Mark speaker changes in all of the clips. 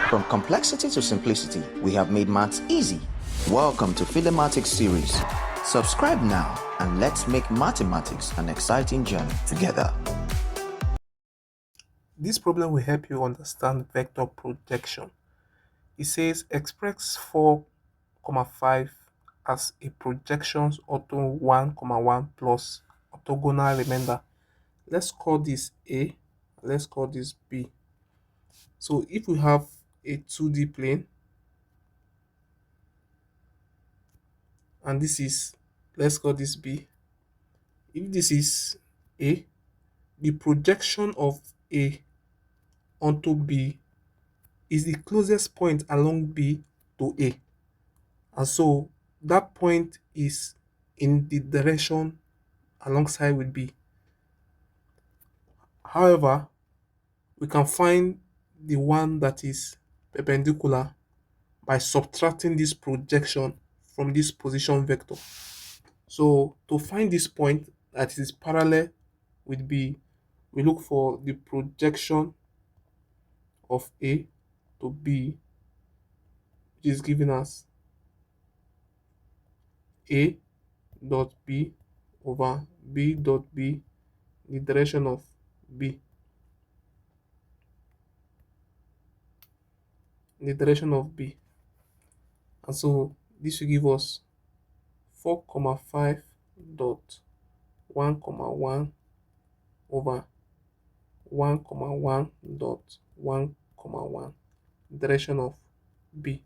Speaker 1: From complexity to simplicity, we have made maths easy. Welcome to Philemathics series. Subscribe now and let's make mathematics an exciting journey together.
Speaker 2: This problem will help you understand vector projection. It says express 4, 5 as a projections ortho 1, 1 plus orthogonal remainder. Let's call this A, let's call this B. So if we have a 2D plane, and this is, let's call this B. If this is A, the projection of A onto B is the closest point along B to A. And so that point is in the direction alongside with B. However, we can find the one that is perpendicular by subtracting this projection from this position vector. So to find this point that is parallel with B, we look for the projection of A to B, which is given as A dot B over B dot B in the direction of B. In the direction of B. And so this will give us 4, 5 dot 1, 1 over 1, 1 dot 1, 1 direction of B.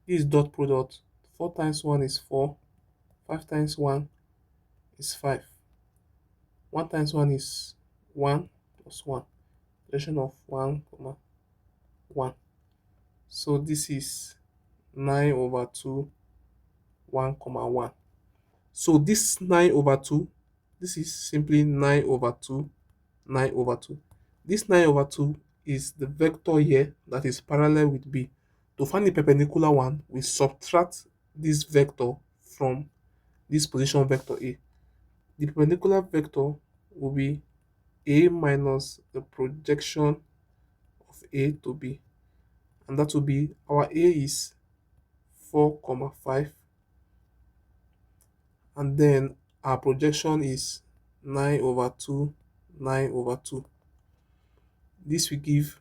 Speaker 2: This is dot product. 4 times 1 is 4. 5 times 1 is 5. 1 times 1 is 1 plus 1. Direction of 1, 1. So this is 9 over 2, 1, 1. So this 9 over 2, this is simply 9 over 2, 9 over 2. This 9 over 2 is the vector here that is parallel with B. To find the perpendicular one, we subtract this vector from this position vector A. The perpendicular vector will be A minus the projection of A to B. And that will be, our A is 4, 5. And then our projection is 9 over 2, 9 over 2. This will give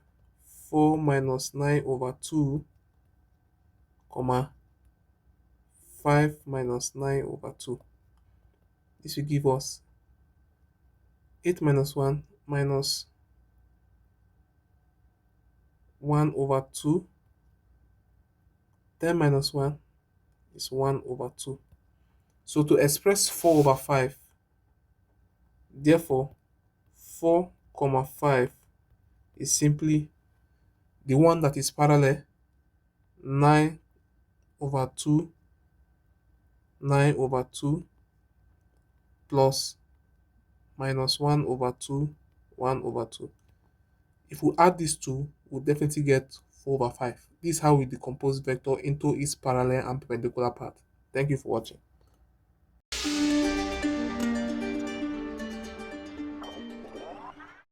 Speaker 2: 4 minus 9 over 2, 5 minus 9 over 2. This will give us 8 minus 1 minus 1 over 2. 10 minus 1 is 1 over 2. So to express 4 over 5, therefore 4, 5 is simply the one that is parallel, 9 over 2, 9 over 2 plus minus 1 over 2, 1 over 2. If we add these two, we'll definitely get 4 over 5. This is how we decompose vector into its parallel and perpendicular part. Thank you for watching.